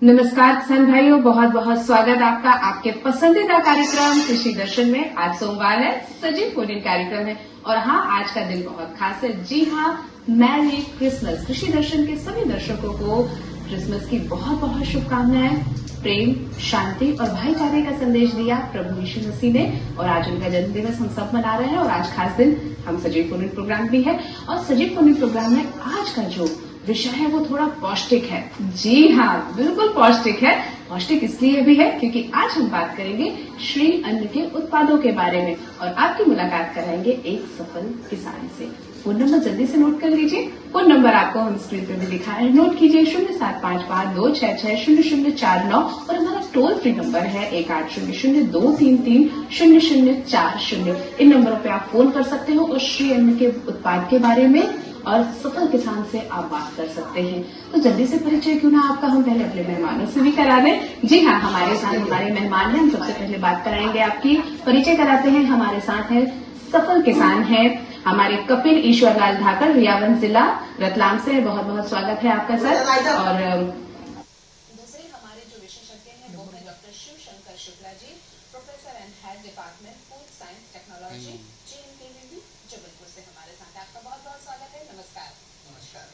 नमस्कार किसान भाइयों, बहुत बहुत स्वागत आपका आपके पसंदीदा कार्यक्रम कृषि दर्शन में। आज सोमवार है, सजीव फोन इन कार्यक्रम है और हाँ, आज का दिन बहुत खास है। जी हाँ, मैरी क्रिसमस। कृषि दर्शन के सभी दर्शकों को क्रिसमस की बहुत बहुत शुभकामनाएं। प्रेम, शांति और भाईचारे का संदेश दिया प्रभु यीशु मसीह ने और आज उनका जन्मदिवस हम सब मना रहे हैं और आज खास दिन हम सजीव फोन इन प्रोग्राम भी है और सजीव फोन इन प्रोग्राम में आज का जो विषय है वो थोड़ा पौष्टिक है। जी हाँ, बिल्कुल पौष्टिक है। पौष्टिक इसलिए भी है क्योंकि आज हम बात करेंगे श्री अन्न के उत्पादों के बारे में और आपकी मुलाकात कराएंगे एक सफल किसान से। फोन नंबर जल्दी से नोट कर लीजिए। फोन नंबर आपको हम स्क्रीन पर भी दिखा रहे हैं, नोट कीजिए 0755266049 और हमारा टोल फ्री नंबर है 1800233040। इन नंबरों पे आप फोन कर सकते हो और श्री अन्न के उत्पाद के बारे में और सफल किसान से आप बात कर सकते हैं। तो जल्दी से परिचय क्यों ना आपका हम पहले अपने मेहमानों से भी करा दें। जी हाँ, हमारे साथ हमारे मेहमान हैं। हम सबसे पहले बात कराएंगे आपकी, परिचय कराते हैं। हमारे साथ है सफल किसान है हमारे कपिल ईश्वरलाल धाकर, रियावन जिला रतलाम से। बहुत बहुत स्वागत है आपका सर। और दूसरे हमारे जो विशेषज्ञ हैं वो है doctor Shiv Shankar Shukla ji, professor and head department food science technology, JNKVB Jabalpur से हमारे साथ है। आपका बहुत बहुत स्वागत है। नमस्कार। नमस्कार।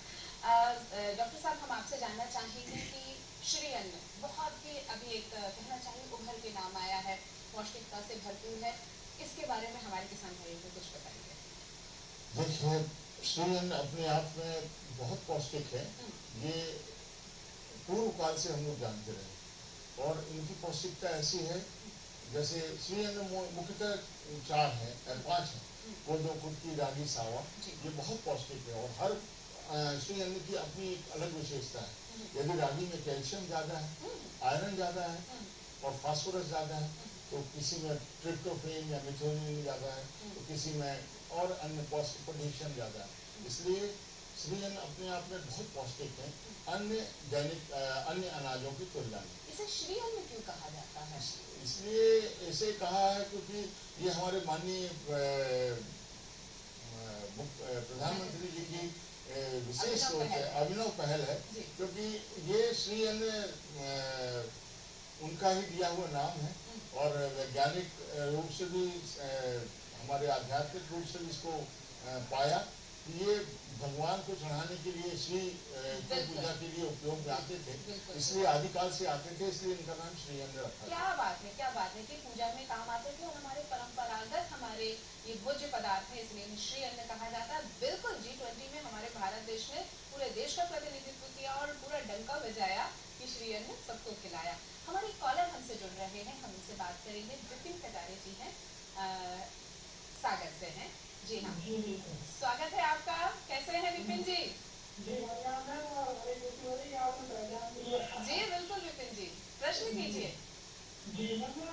डॉक्टर साहब, हम आपसे जानना चाहेंगे कि श्री अन्न बहुत ही अभी एक कहना चाहिए उभर के नाम आया है, पौष्टिकता से भरपूर है। इसके बारे में हमारे किसान भाइयों को कुछ बताइए। देखिए, श्री अन्न अपने आप में बहुत पौष्टिक है। ये पूर्व काल से हम लोग जानते रहे और इनकी पौष्टिकता ऐसी है, जैसे श्री अन्न मुख्यतः 4 है, 5 है। कोदो, कुटकी, रागी, सावा, ये बहुत पौष्टिक है और हर श्री अन्न की अपनी एक अलग विशेषता है। यदि रागी में कैल्शियम ज्यादा है, आयरन ज्यादा है और फास्फोरस ज्यादा है, तो किसी में ट्रिप्टोफेन या मिथोनिन ज्यादा है, तो किसी में और अन्य पोटेशियम ज्यादा है। इसलिए श्री अन्न अपने आप में बहुत पौष्टिक है अन्य अनाजों की तुलना में। इसे श्री अन्न क्यों कहा जाता है? इसलिए ऐसे कहा है क्योंकि ये हमारे माननीय प्रधानमंत्री जी की विशेष सोच है, अभिनव पहल है, क्योंकि ये श्री अन्न उनका ही दिया हुआ नाम है और वैज्ञानिक रूप से भी हमारे आध्यात्मिक रूप से भी इसको पाया। ये भगवान को चढ़ाने के लिए श्री की पूजा के लिए उपयोग में आते थे, इसलिए आदिकाल से आते थे, इसलिए इनका नाम श्री अन्न रखा। क्या बात है कि पूजा में काम आते थे और हमारे परंपरागत हमारे ये भोज्य पदार्थ है, इसलिए श्री अन्न कहा जाता है। बिल्कुल G20 में हमारे भारत देश ने पूरे देश का प्रतिनिधित्व किया और पूरा डंका बजाया कि श्री अन्न सबको खिलाया। हमारे कॉलर हमसे जुड़ रहे हैं, हम उनसे बात करेंगे। विपिन कटारे जी हैं, सागर से हैं। जी हाँ, स्वागत है आपका। कैसे हैं विपिन जी? जी बिल्कुल विपिन जी, प्रश्न कीजिए। जी बिल्कुल,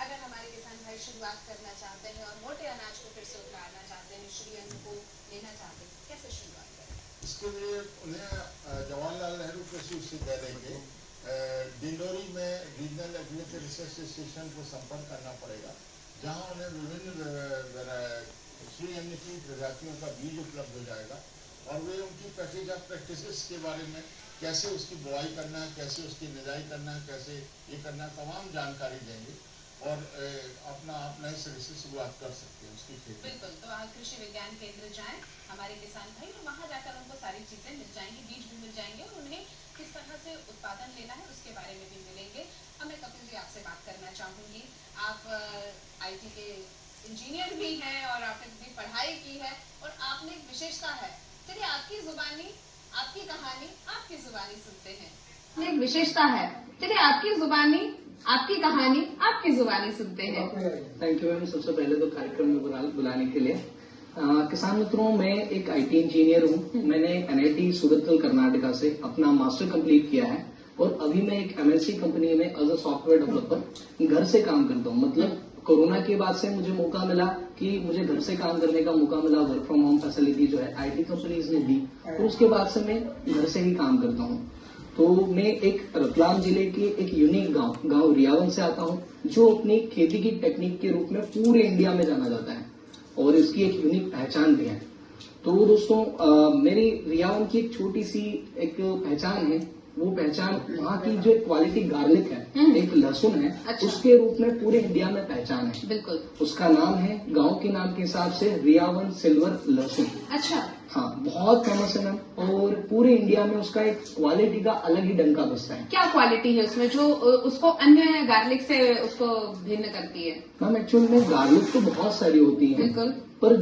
अगर हमारे किसान भाई शुरुआत करना चाहते हैं और मोटे अनाज को फिर से उतारना चाहते हैं, श्री अन्न को लेना चाहते हैं, कैसे शुरुआत करें? इसके लिए उन्हें जवाहरलाल नेहरू कृषि विश्वविद्यालय के डिंडोरी में रीजनल एग्रीकल्चर रिसर्च स्टेशन को संपर्क करना पड़ेगा, जहां उन्हें विभिन्न श्री अन्न की प्रजातियों का बीज उपलब्ध हो जाएगा और वे उनकी पैकेज ऑफ प्रैक्टिसेस के बारे में, कैसे उसकी बुआई करना है, कैसे उसकी निदाई करना है, कैसे ये करना है, तमाम जानकारी देंगे और अपना आप नए सिरे से शुरुआत कर सकते हैं उसकी खेती। बिल्कुल, तो आप कृषि विज्ञान केंद्र जाएं हमारे किसान भाई, और वहां जाकर उनको सारी चीजें मिल जाएंगी, बीज भी मिल जाएंगे और उन्हें किस तरह से उत्पादन लेना है उसके बारे में भी मिलेंगे। अब मैं कपिल जी आपसे बात करना चाहूंगी। आप IT के इंजीनियर भी हैं और आपने भी पढ़ाई की है और आपने एक विशेषता है, चलिए आपकी जुबानी, आपकी कहानी, आपकी जुबानी सुनते हैं। एक विशेषता है, चलिए आपकी जुबानी, आपकी कहानी, आपकी जुबानी सुनते हैं। थैंक यू मैम, सबसे पहले तो कार्यक्रम में बुलाने के लिए। किसान मित्रों, मैं एक IT इंजीनियर हूँ। मैंने NIT सूरतगल कर्नाटका से अपना मास्टर कंप्लीट किया है और अभी मैं एक MNC कंपनी में एज अ सॉफ्टवेयर डेवलपर घर से काम करता हूँ। मतलब कोरोना के बाद से मुझे मौका मिला कि मुझे घर से काम करने का मौका मिला, वर्क फ्रॉम होम फैसिलिटी जो है IT कंपनीज ने दी और उसके बाद से मैं घर से ही काम करता हूँ। तो मैं एक रतलाम जिले के एक यूनिक गांव रियावन से आता हूं, जो अपनी खेती की टेक्निक के रूप में पूरे इंडिया में जाना जाता है और इसकी एक यूनिक पहचान भी है। तो दोस्तों मेरी रियावन की एक छोटी सी एक पहचान है। वो पहचान वहाँ की जो क्वालिटी गार्लिक है, एक लहसुन है, अच्छा। उसके रूप में पूरे इंडिया में पहचान है। बिल्कुल। उसका नाम है, गांव के नाम के हिसाब से, रियावन सिल्वर लहसुन। अच्छा। हाँ, बहुत फेमस है मैम, और पूरे इंडिया में उसका एक क्वालिटी का अलग ही डंका बजता है। क्या क्वालिटी है उसमें जो उसको अन्य गार्लिक से उसको भिन्न करती है? मैम एक्चुअल में गार्लिक तो बहुत सारी होती है, बिल्कुल। पर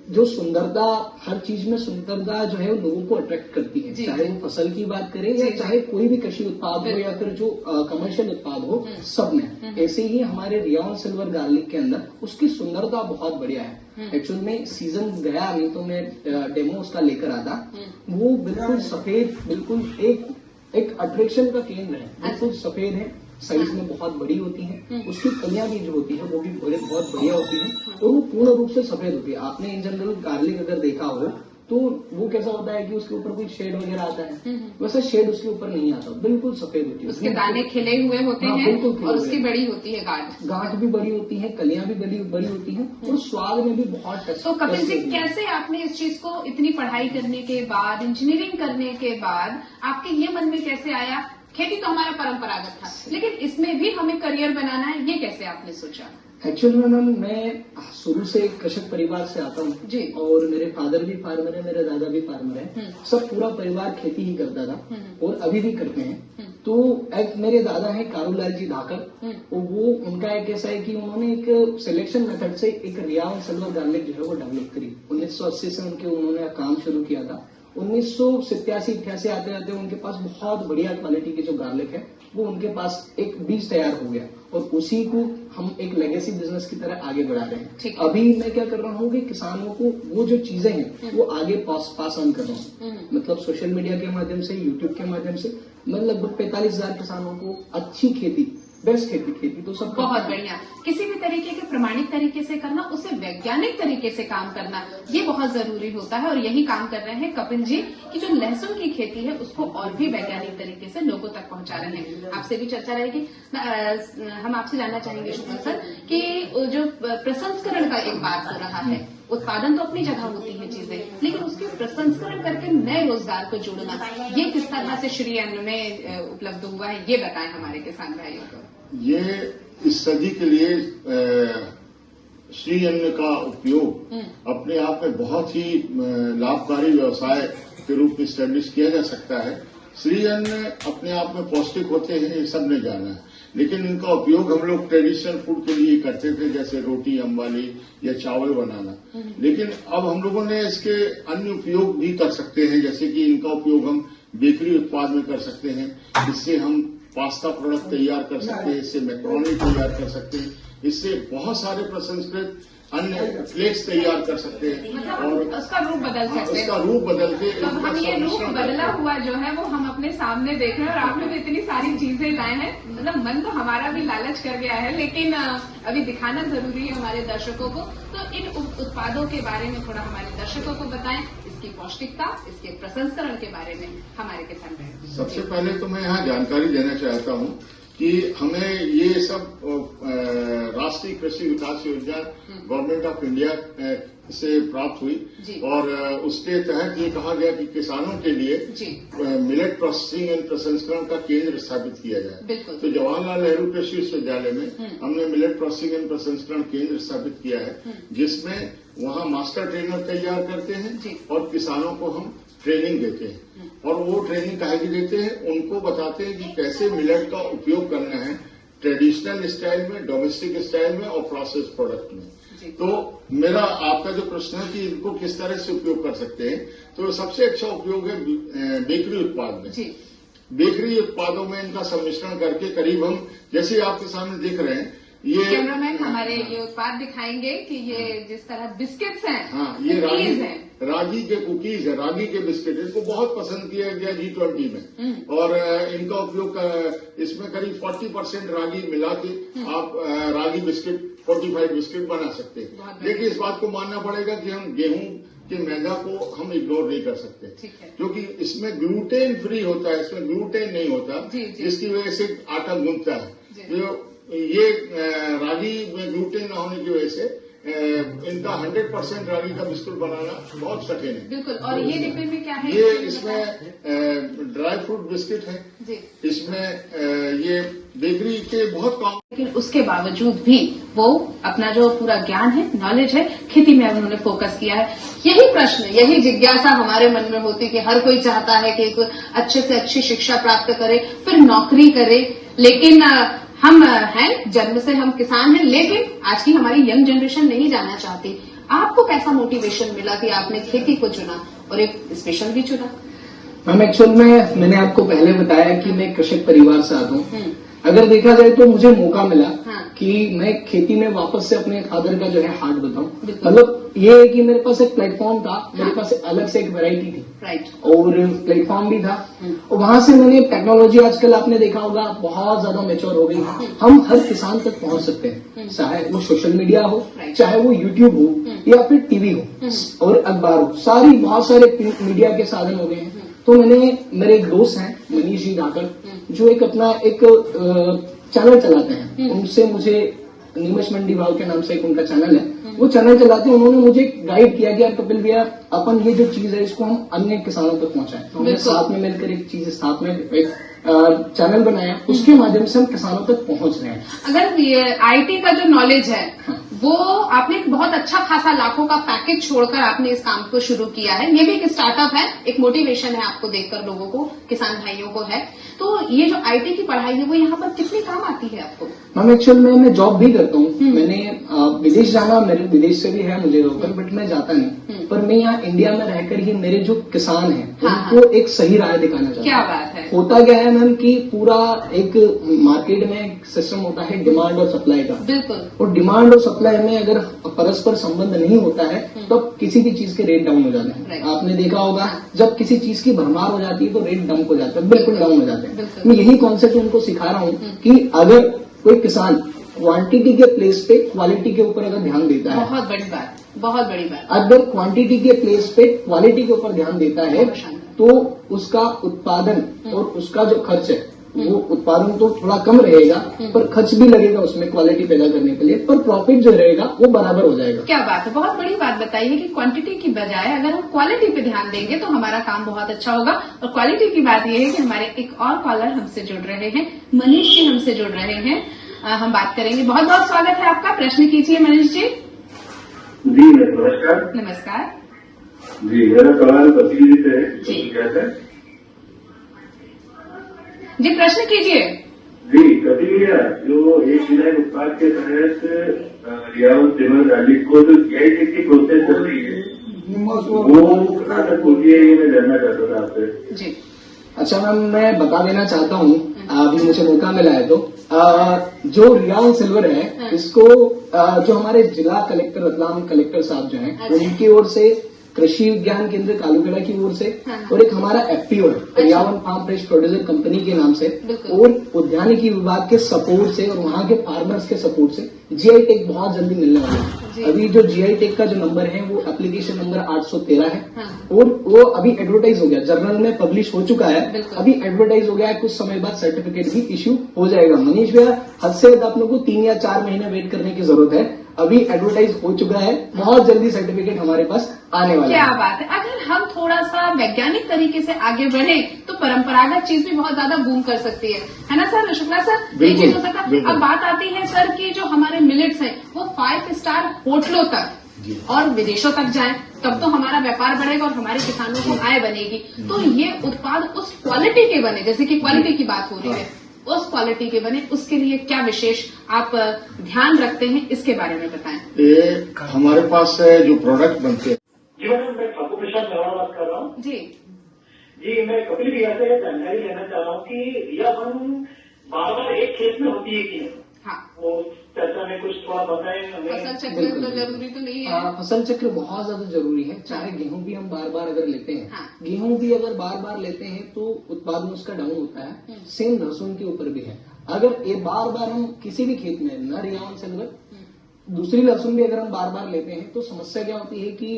जो सुंदरता, हर चीज में सुंदरता जो है वो लोगों को अट्रैक्ट करती है, चाहे वो फसल की बात करें या चाहे कोई भी कृषि उत्पाद हो या फिर जो कमर्शियल उत्पाद हो, सब में। ऐसे ही हमारे रियावन सिल्वर गार्लिक के अंदर उसकी सुंदरता बहुत बढ़िया है। एक्चुअल में सीजन गया नहीं तो मैं डेमो उसका लेकर आता, वो बिल्कुल सफेद, बिल्कुल एक अट्रैक्शन का केंद्र है, बिल्कुल सफेद है, साइज में बहुत बड़ी होती है, उसकी कलियां भी जो होती है वो भी बहुत बढ़िया होती है, और वो पूर्ण रूप से सफेद होती है। आपने इन जनरल गार्लिक अगर देखा हो तो वो कैसा होता है कि उसके ऊपर कोई शेड वगैरह आता है, वैसे शेड उसके ऊपर नहीं आता, बिल्कुल सफेद होती है। उसके दाने खिले हुए होते हाँ, हैं बिल्कुल खिले और हुए उसकी हैं। बड़ी होती है गांठ भी बड़ी होती है, कलियां भी बड़ी होती हैं, और स्वाद में भी बहुत तो कपिल जी, कैसे आपने इस चीज को इतनी पढ़ाई करने के बाद, इंजीनियरिंग करने के बाद, आपके ये मन में कैसे आया? खेती तो हमारा परंपरागत था, लेकिन इसमें भी हमें करियर बनाना है, ये कैसे आपने सोचा? एक्चुअली मैम मैं शुरू से एक कृषक परिवार से आता हूँ जी। और मेरे फादर भी फार्मर है, मेरे दादा भी फार्मर है, सब पूरा परिवार खेती ही करता था और अभी भी करते हैं। तो एक मेरे दादा है कारूलाल जी धाकर, और वो उनका एक ऐसा है कि उन्होंने एक सिलेक्शन मेथड से एक रियावन सिल्वर गार्लिक जो है वो डेवलप करी। 1980 से उन्होंने काम शुरू किया था। 1987-88 आते आते उनके पास बहुत बढ़िया क्वालिटी की जो गार्लिक है वो उनके पास एक बीज तैयार हो गया, और उसी को हम एक लेगेसी बिजनेस की तरह आगे बढ़ा रहे हैं। अभी मैं क्या कर रहा हूँ कि किसानों को वो जो चीजें हैं वो आगे पास ऑन कर रहा हूँ, मतलब सोशल मीडिया के माध्यम से, यूट्यूब के माध्यम से मैं लगभग 45,000 किसानों को अच्छी खेती, बेस्ट खेती तो सब बहुत बढ़िया। किसी भी तरीके के प्रमाणिक तरीके से करना, उसे वैज्ञानिक तरीके से काम करना, ये बहुत जरूरी होता है, और यही काम कर रहे हैं कपिल जी कि जो लहसुन की खेती है उसको और भी वैज्ञानिक तरीके से लोगों तक पहुंचा रहे हैं। आपसे भी चर्चा रहेगी। हम आपसे जानना चाहेंगे शुभम सर कि जो प्रसंस्करण का एक बात हो रहा है, उत्पादन तो अपनी जगह होती है चीजें, लेकिन उसके प्रसंस्करण करके नए रोजगार को जोड़ना, ये किस तरह से श्री अन्न में उपलब्ध हुआ है, ये बताएं हमारे किसान भाइयों को। ये इस सदी के लिए श्री अन्न का उपयोग अपने आप में बहुत ही लाभकारी व्यवसाय के रूप में स्टैब्लिश किया जा सकता है। श्री अन्न अपने आप में पौष्टिक होते हैं, ये सबने जाना है, लेकिन इनका उपयोग हम लोग ट्रेडिशनल फूड के लिए करते थे, जैसे रोटी अंबाली या चावल बनाना। लेकिन अब हम लोगों ने इसके अन्य उपयोग भी कर सकते हैं, जैसे कि इनका उपयोग हम बेकरी उत्पाद में कर सकते हैं, इससे हम पास्ता प्रोडक्ट तैयार कर सकते हैं, इससे मैक्रोनी तैयार कर सकते हैं, इससे बहुत सारे प्रसंस्कृत अन्य फ्लेक्स तैयार कर सकते हैं, और उसका रूप बदल सकते हैं। उसका रूप बदल के तो हम ये रूप बदला हुआ जो है वो हम अपने सामने देख रहे हैं, और आपने तो इतनी सारी चीजें लाए हैं, मतलब मन तो हमारा भी लालच कर गया है, लेकिन अभी दिखाना जरूरी है हमारे दर्शकों को। तो इन उत्पादों के बारे में थोड़ा हमारे दर्शकों को बताएं, इसकी पौष्टिकता, इसके प्रसंस्करण के बारे में हमारे किसान भाई। सबसे पहले तो मैं यहाँ जानकारी देना चाहता हूँ कि हमें ये सब राष्ट्रीय कृषि विकास योजना गवर्नमेंट ऑफ इंडिया से प्राप्त हुई, और उसके तहत ये कहा गया कि किसानों के लिए मिलेट प्रोसेसिंग एंड प्रसंस्करण का केंद्र स्थापित किया जाए। तो जवाहरलाल नेहरू कृषि विश्वविद्यालय में हमने मिलेट प्रोसेसिंग एंड प्रसंस्करण केंद्र स्थापित किया है, जिसमें वहाँ मास्टर ट्रेनर तैयार करते हैं और किसानों को हम ट्रेनिंग देते हैं, और वो ट्रेनिंग काहे की देते हैं, उनको बताते हैं कि कैसे मिलेट का उपयोग करना है, ट्रेडिशनल स्टाइल में, डोमेस्टिक स्टाइल में और प्रोसेस प्रोडक्ट में। तो मेरा आपका जो प्रश्न है कि इनको किस तरह से उपयोग कर सकते हैं, तो सबसे अच्छा उपयोग है बेकरी उत्पाद में। बेकरी उत्पादों में इनका सम्मिश्रण करके करीब हम, जैसे आपके सामने देख रहे हैं, ये कैमरामैन हमारे ये उत्पाद दिखाएंगे कि ये जिस तरह बिस्किट्स हैं, हाँ, ये रागी के कुकीज है, रागी के बिस्किट, इनको बहुत पसंद किया गया G20 में, और इनका उपयोग इसमें करीब 40% रागी मिला के आप रागी बिस्किट, 45 बिस्किट बना सकते हैं। लेकिन इस बात को मानना पड़ेगा कि हम गेहूं कि मैदा को हम इग्नोर नहीं कर सकते, ठीक है। क्योंकि इसमें ग्लूटेन फ्री होता है, इसमें ग्लूटेन नहीं होता, जिसकी वजह से आटा गूंथता है। तो ये रागी में ग्लूटेन न होने की वजह से इनका 100% रागी का बिस्कुट बनाना बहुत कठिन है। बिल्कुल। और ये डिब्बे में क्या है? ये इसमें ड्राई फ्रूट बिस्किट है जी। इसमें ये बेकरी के बहुत कम, लेकिन उसके बावजूद भी वो अपना जो पूरा ज्ञान है, नॉलेज है, खेती में उन्होंने फोकस किया है। यही प्रश्न, यही जिज्ञासा हमारे मन में होती कि हर कोई चाहता है कि एक अच्छे से अच्छी शिक्षा प्राप्त करे, फिर नौकरी करे। लेकिन हम हैं, जन्म से हम किसान हैं, लेकिन आज की हमारी यंग जनरेशन नहीं जाना चाहती। आपको कैसा मोटिवेशन मिला कि आपने खेती को चुना और एक स्पेशल भी चुना? मैम एक्चुअल में मैंने आपको पहले बताया कि मैं कृषक परिवार से आता हूँ। अगर देखा जाए तो मुझे मौका मिला कि मैं खेती में वापस से अपने फादर का जो है हाथ बताऊं। मतलब ये है कि मेरे पास एक प्लेटफॉर्म था, मेरे पास अलग से एक वैरायटी थी, राइट, और प्लेटफॉर्म भी था। और वहां से मैंने टेक्नोलॉजी, आजकल आपने देखा होगा बहुत ज्यादा मैच्योर हो गई, हम हर किसान तक पहुंच सकते हैं, चाहे वो सोशल मीडिया हो, चाहे वो यूट्यूब हो या फिर टीवी हो और अखबार हो, बहुत सारे मीडिया के साधन हो गए हैं। तो मेरे एक दोस्त हैं मनीष जी धाकर, जो एक अपना एक चैनल चलाते हैं, उनसे मुझे नीमच मंडी भाव के नाम से एक उनका चैनल है, वो चैनल चलाते हैं। उन्होंने मुझे गाइड किया कि यार कपिल भैया, अपन ये जो चीज है इसको हम अन्य किसानों तक पहुंचाएं। तो हमने साथ में मिलकर एक चीज साथ में एक चैनल बनाया, उसके माध्यम से हम किसानों तक पहुंच रहे हैं। अगर ये आईटी का जो नॉलेज है, वो आपने एक बहुत अच्छा खासा लाखों का पैकेज छोड़कर आपने इस काम को शुरू किया है। ये भी एक स्टार्टअप है, एक मोटिवेशन है आपको देखकर लोगों को, किसान भाइयों को है। तो ये जो आईटी की पढ़ाई है वो यहाँ पर कितनी काम आती है आपको? मैम एक्चुअल में मैं जॉब भी करता हूँ। मैंने विदेश जाना, मेरे विदेश से भी है मुझे रोकन, बट मैं जाता नहीं। पर मैं यहाँ इंडिया में रहकर ही मेरे जो किसान हैं उनको एक सही राय दिखाना चाहता हूँ। क्या बात है। होता क्या है मैम कि पूरा एक मार्केट में एक सिस्टम होता है डिमांड और सप्लाई का। बिल्कुल। और डिमांड और सप्लाई में अगर परस्पर संबंध नहीं होता है तो किसी भी चीज के रेट डाउन हो जाते हैं। आपने देखा होगा जब किसी चीज की भरमार हो जाती है तो रेट डंप हो जाता है, बिल्कुल डाउन हो जाते हैं। मैं यही कॉन्सेप्ट उनको सिखा रहा हूँ कि अगर कोई किसान क्वांटिटी के प्लेस पे क्वालिटी के ऊपर अगर ध्यान देता है, बहुत बड़ी बात, बहुत बड़ी बात। अगर क्वांटिटी के प्लेस पे क्वालिटी के ऊपर ध्यान देता है तो उसका उत्पादन और उसका जो खर्च है, वो उत्पादन तो थोड़ा कम रहेगा पर खर्च भी लगेगा उसमें क्वालिटी पैदा करने के लिए, पर प्रॉफिट जो रहेगा वो बराबर हो जाएगा। क्या बात है, बहुत बड़ी बात बताई है कि क्वांटिटी की बजाय अगर हम क्वालिटी पे ध्यान देंगे तो हमारा काम बहुत अच्छा होगा। और क्वालिटी की बात यह है कि हमारे एक और कॉलर हमसे जुड़ रहे हैं, मनीष जी हमसे जुड़ रहे हैं, हम बात करेंगे। बहुत बहुत स्वागत है आपका, प्रश्न कीजिए मनीष जी। जी नमस्कार। नमस्कार जी, मेरा सवाल कपिल जी से है। जी। कैसे जी, प्रश्न कीजिए। जी, कपिल भैया, जो एक विधायक उत्पाद के तहत रियावत सिमर राजी को जो जीआई की प्रोसेस चल रही है वो कहाँ तक होती है, ये मैं जानना चाहता था आपसे। जी। अच्छा मैम, मैं बता देना चाहता हूँ, अभी मुझे मौका मिला है तो जो रियान सिल्वर है इसको जो हमारे जिला कलेक्टर रतलाम कलेक्टर साहब जो हैं उनकी ओर से, कृषि विज्ञान केंद्र कालूखेड़ा की ओर से और एक हमारा एफपीओ है पर्यावरण फार्म फ्रेश प्रोड्यूसर कंपनी के नाम से और उद्यानिकी विभाग के सपोर्ट से और वहाँ के फार्मर्स के सपोर्ट से जीआई टैग बहुत जल्दी मिलने वाला है। अभी जो जीआई टैग का जो नंबर है वो एप्लीकेशन नंबर 813 है और वो अभी एडवर्टाइज हो गया, जर्नल में पब्लिश हो चुका है, अभी एडवर्टाइज हो गया है, कुछ समय बाद सर्टिफिकेट भी इश्यू हो जाएगा। मनीष भैया, हद से हद आप लोग को 3 या 4 महीने वेट करने की जरूरत है, अभी एडवर्टाइज हो चुका है, बहुत जल्दी सर्टिफिकेट हमारे पास आने वाला है। क्या बात है। अगर हम थोड़ा सा वैज्ञानिक तरीके से आगे बढ़े तो परंपरागत चीज भी बहुत ज्यादा बूम कर सकती है ना सर, शुक्ला सर, ये चीज हो सकता है। अब बात आती है सर कि जो हमारे मिलेट्स हैं वो 5 स्टार होटलों तक और विदेशों तक जाएं, तब तो हमारा व्यापार बढ़ेगा और हमारे किसानों को आय बनेगी। तो ये उत्पाद उस क्वालिटी के बने, जैसे कि क्वालिटी की बात हो रही है, उस क्वालिटी के बने, उसके लिए क्या विशेष आप ध्यान रखते हैं, इसके बारे में बताएं। ये हमारे पास जो प्रोडक्ट बनते हैं। जी मैडम, मैं ठाकुर प्रसाद चौहान बात कर रहा हूँ। जी, मैं कपिल भैया से जानकारी लेना चाह रहा हूँ कि रियावन बार बार एक खेत में होती है कि नहीं? हाँ, वो चर्चा में कुछ थोड़ा बताएं हमें। फसल चक्र तो जरूरी तो नहीं है। फसल चक्र बहुत ज्यादा जरूरी है, चाहे गेहूं भी हम बार बार अगर लेते हैं, गेहूं भी अगर बार बार लेते हैं तो उत्पादन उसका डाउन होता है। सेम लहसुन के ऊपर भी है, अगर ये बार बार हम किसी भी खेत में न रियावन सिल्वर दूसरी लहसुन भी अगर हम बार बार लेते हैं तो समस्या क्या होती है कि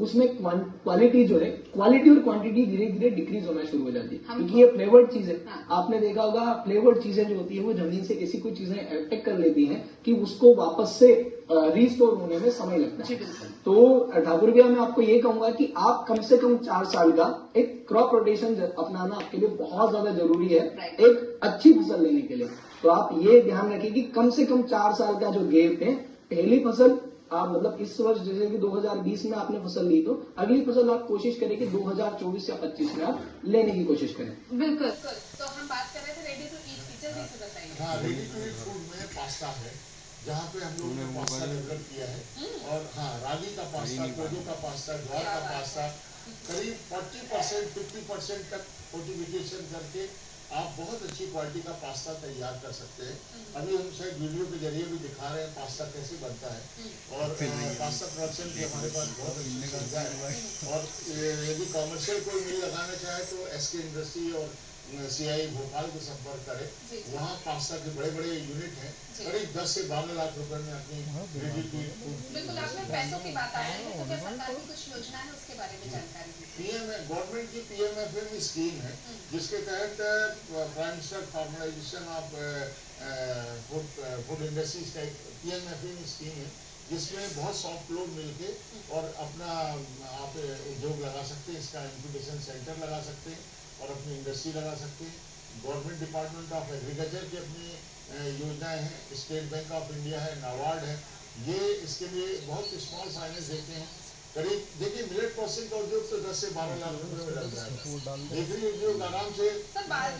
उसमें क्वालिटी जो है, क्वालिटी और क्वांटिटी धीरे धीरे डिक्रीज होना शुरू हो जाती है, क्योंकि ये फ्लेवर्ड चीज है। आपने देखा होगा फ्लेवर्ड चीजें जो होती है वो जमीन से ऐसी कुछ चीजें अटैक कर लेती हैं कि उसको वापस से रिस्टोर होने में समय लगता है। तो ठाकुर भैया मैं आपको ये कहूंगा कि आप कम से कम 4 साल का एक क्रॉप रोटेशन अपनाना आपके लिए बहुत ज्यादा जरूरी है एक अच्छी फसल लेने के लिए। तो आप ये ध्यान रखिए कि कम से कम 4 साल का जो गैप है, पहली फसल आप मतलब इस वर्ष जैसे कि 2020 में आपने फसल ली तो अगली फसल आप कोशिश करें कि 2024 या 25 में आप लेने की कोशिश करें। बिल्कुल। तो हम बात कर रहे थे रेडी टू ईट फीचर भी बताइए। हाँ, रेडी टू ईट फूड में पास्ता है, जहाँ पे हम लोगों ने पास्ता डेवलप किया है। और हाँ, रागी का पास्ता, कोदो का पास्ता, ज्वार का पास्ता, करीब 40% 50% तक फोर्टिफिकेशन करके आप बहुत अच्छी क्वालिटी का पास्ता तैयार कर सकते हैं। अभी हम शायद वीडियो के जरिए भी दिखा रहे हैं पास्ता कैसे बनता है। और पास्ता प्रोडक्शन की हमारे पास बहुत अच्छी सुविधा है। और यदि कॉमर्शियल कोई मिल लगाना चाहे तो एसके इंडस्ट्री और सीआई भोपाल को संपर्क करें। वहाँ पास्ता के बड़े बड़े यूनिट हैं, करीब 10 से 12 लाख रुपए में अपनी रेडी टू ईट फूड। बिल्कुल, आपने पैसों की बात आई है, तो क्या सरकार की कुछ योजना है उसके बारे में जानकारी दीजिए। गवर्नमेंट की PMFM स्कीम है, जिसके तहत prime minister formalisation of food industries का एक PMFM स्कीम है, जिसमें बहुत सॉफ्ट लोग मिलके और अपना आप उद्योग लगा सकते हैं। इसका इंक्यूबेशन सेंटर लगा सकते हैं और अपनी इंडस्ट्री लगा सकते हैं। गवर्नमेंट डिपार्टमेंट ऑफ एग्रीकल्चर की अपनी योजनाएं हैं, स्टेट बैंक ऑफ इंडिया है, नाबार्ड है, ये इसके लिए बहुत स्मॉल फाइनेंस देते हैं। करीब देखिए, मिलेट प्रोसेसिंग का उद्योग तो 10 से 12 लाख रुपए में लग रहा है। बेकरी उद्योग आराम से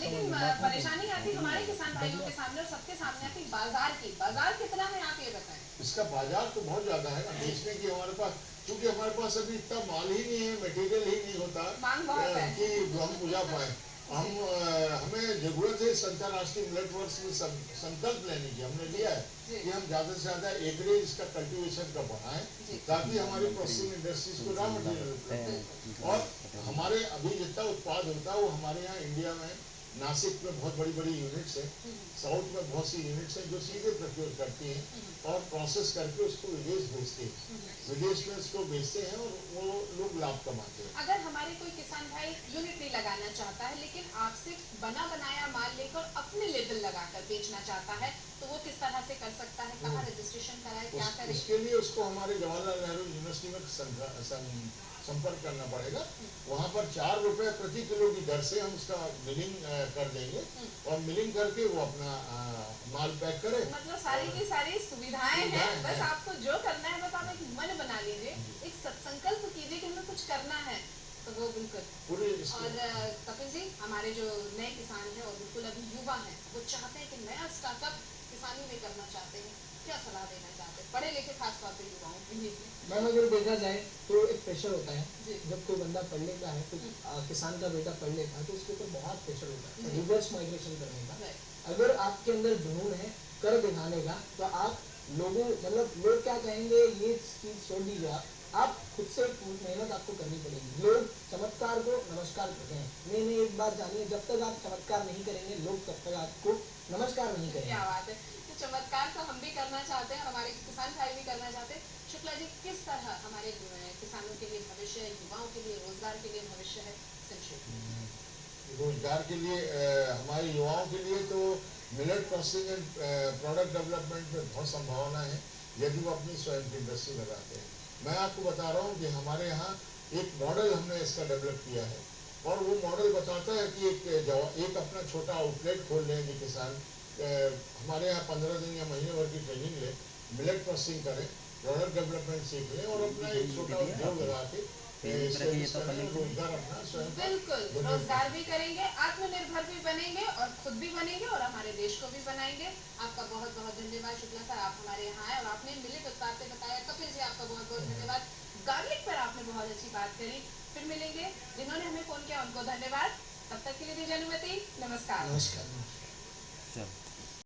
लेकिन परेशानी आती हमारे किसान भाइयों के सामने और सबके सामने आती बाजार की। बाजार कितना है आप ये बताएं। इसका बाजार तो बहुत ज्यादा है ना, बेचने की हमारे पास, क्योंकि हमारे पास अभी इतना माल ही नहीं है, मटेरियल ही नहीं होता मांग बहुत है कि हम बुझा पाए। हमें जरूरत है संचार राष्ट्रीय मिलेट वर्क्स में संकल्प लेने की। हमने लिया है कि हम ज्यादा से ज्यादा एकरेज इसका कल्टीवेशन का बढ़ाएं, ताकि हमारी प्रोसेसिंग इंडस्ट्रीज को रॉ मटेरियल उपलब्ध हो। और हमारे अभी जितना उत्पाद होता है वो हमारे यहाँ इंडिया में नासिक में बहुत बड़ी बड़ी यूनिट्स है, साउथ में बहुत सी यूनिट्स हैं जो सीधे प्रोक्योर करती हैं और प्रोसेस करके उसको विदेश भेजते हैं। विदेश में उसको बेचते हैं और वो लोग लाभ कमाते हैं। अगर हमारे कोई किसान भाई यूनिट नहीं लगाना चाहता है, लेकिन आपसे बना बनाया माल लेकर अपने लेबल लगाकर बेचना चाहता है, तो वो किस तरह से कर सकता है? कहाँ रजिस्ट्रेशन कराए, क्या करे? उसके लिए उसको हमारे जवाहरलाल नेहरू यूनिवर्सिटी में संपर्क करना पड़ेगा। वहाँ पर 4 रुपए प्रति किलो की दर से हम उसका मिलिंग कर देंगे और मिलिंग करके वो अपना माल पैक करे। मतलब सारी की सारी सुविधाएं हैं, बस आपको जो करना है, बस आप एक मन बना लीजिए, एक संकल्प कीजिए कि हमें कुछ करना है, तो वो बिल्कुल पूरे। और कपिल जी, हमारे जो नए किसान हैं और बिल्कुल अभी युवा हैं, वो चाहते हैं कि नया स्टार्टअप किसानी में करना चाहते हैं, क्या सलाह देना चाहते हैं पढ़े लिखे खासतौर पर युवाओं के लिए? मैम, अगर देखा जाए तो एक प्रेशर होता है जब कोई बंदा पढ़ने का है, तो किसान का बेटा पढ़ने का, तो उसके ऊपर बहुत प्रेशर होता है रिवर्स माइग्रेशन करने का। अगर आपके अंदर जुनून है कर दिखाने का, तो आप लोगों मतलब लोग क्या कहेंगे ये चीज छोड़ दीजिए, आप खुद से मेहनत आपको करनी पड़ेगी। लोग चमत्कार को नमस्कार करते हैं, नहीं एक बात जानिए, जब तक आप चमत्कार नहीं करेंगे लोग तब तक आपको नमस्कार नहीं करेंगे। क्या बात है, तो चमत्कार तो हम भी करना चाहते हैं और हमारे किसान भाई भी करना चाहते हैं। शुक्ला जी, किस तरह हमारे किसानों के लिए भविष्य, युवाओं के लिए रोजगार के लिए भविष्य है? रोजगार के लिए हमारे युवाओं के लिए तो millet processing and product development में बहुत संभावना है, यदि वो अपनी स्वयं की इंडस्ट्री लगाते हैं। मैं आपको बता रहा हूँ कि हमारे यहाँ एक मॉडल हमने इसका डेवलप किया है और वो मॉडल बताता है कि एक अपना छोटा आउटलेट खोल लेंगे किसान, हमारे यहाँ 15 दिन या महीने भर की ट्रेनिंग ले, मिलेट प्रोसेसिंग करें, प्रोडक्ट डेवलपमेंट सीख लें और अपना एक छोटा उद्योग लगा के रोजगार अपना स्वयं। बिल्कुल, रोजगार भी करेंगे, आत्मनिर्भर भी बनेंगे और खुद भी बनेंगे और हमारे देश को भी बनाएंगे। आपका बहुत बहुत धन्यवाद शुक्ला सर, आप हमारे यहाँ आए और आपने मिलेट उत्पाद से बताया। कपिल जी, आपका बहुत बहुत धन्यवाद। गार्लिक पर आपने बहुत अच्छी बात करी। फिर मिलेंगे, जिन्होंने हमें फोन किया उनको धन्यवाद। तब तक के लिए दीजिए अनुमति, नमस्कार। नमस्कार।